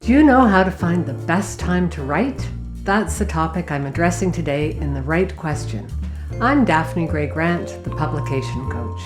Do you know how to find the best time to write? That's the topic I'm addressing today in The Right Question. I'm Daphne Gray Grant, the Publication Coach.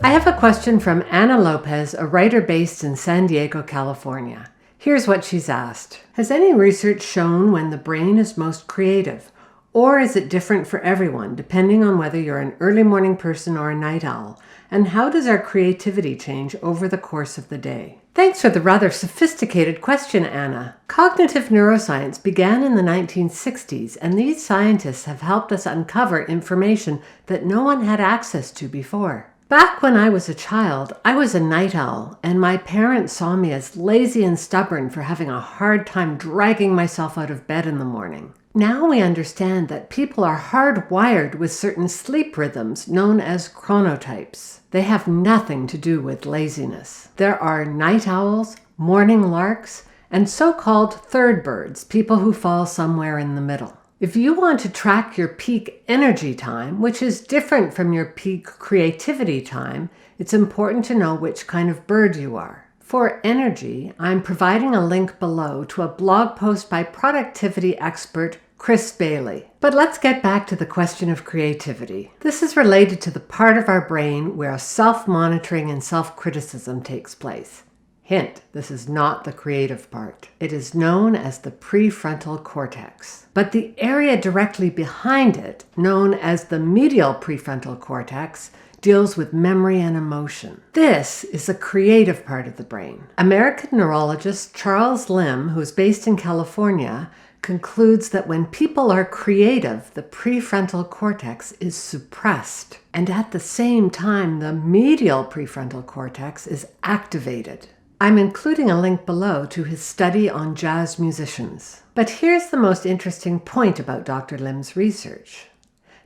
I have a question from Ana Lopez, a writer based in San Diego, California. Here's what she's asked. Has any research shown when the brain is most creative? Or is it different for everyone, depending on whether you're an early morning person or a night owl? And how does our creativity change over the course of the day? Thanks for the rather sophisticated question, Anna. Cognitive neuroscience began in the 1960s, and these scientists have helped us uncover information that no one had access to before. Back when I was a child, I was a night owl, and my parents saw me as lazy and stubborn for having a hard time dragging myself out of bed in the morning. Now we understand that people are hardwired with certain sleep rhythms known as chronotypes. They have nothing to do with laziness. There are night owls, morning larks, and so-called third birds, people who fall somewhere in the middle. If you want to track your peak energy time, which is different from your peak creativity time, it's important to know which kind of bird you are. For energy, I'm providing a link below to a blog post by productivity expert Chris Bailey. But let's get back to the question of creativity. This is related to the part of our brain where self-monitoring and self-criticism takes place. Hint, this is not the creative part. It is known as the prefrontal cortex. But the area directly behind it, known as the medial prefrontal cortex, deals with memory and emotion. This is the creative part of the brain. American neurologist Charles Lim, who's based in California, concludes that when people are creative, the prefrontal cortex is suppressed. And at the same time, the medial prefrontal cortex is activated. I'm including a link below to his study on jazz musicians. But here's the most interesting point about Dr. Lim's research.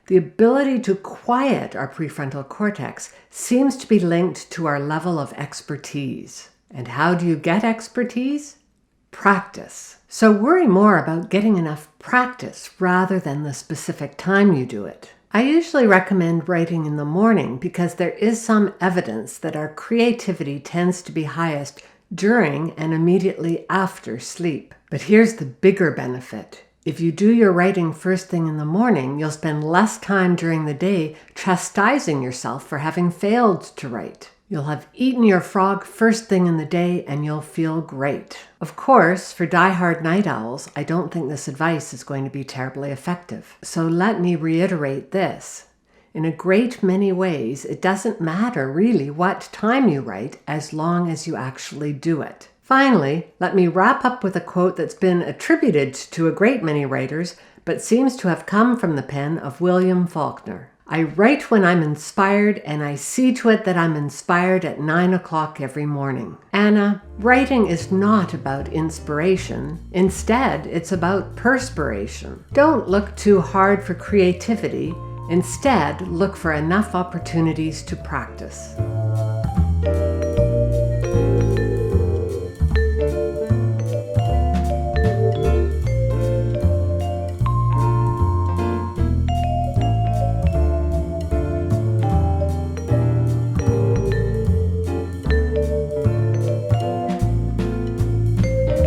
The ability to quiet our prefrontal cortex seems to be linked to our level of expertise. And how do you get expertise? Practice. So worry more about getting enough practice rather than the specific time you do it. I usually recommend writing in the morning because there is some evidence that our creativity tends to be highest during and immediately after sleep. But here's the bigger benefit. If you do your writing first thing in the morning, you'll spend less time during the day chastising yourself for having failed to write. You'll have eaten your frog first thing in the day and you'll feel great. Of course, for die-hard night owls, I don't think this advice is going to be terribly effective. So let me reiterate this. In a great many ways, it doesn't matter really what time you write as long as you actually do it. Finally, let me wrap up with a quote that's been attributed to a great many writers, but seems to have come from the pen of William Faulkner. I write when I'm inspired, and I see to it that I'm inspired at 9 o'clock every morning. Anna, writing is not about inspiration. Instead, it's about perspiration. Don't look too hard for creativity. Instead, look for enough opportunities to practice.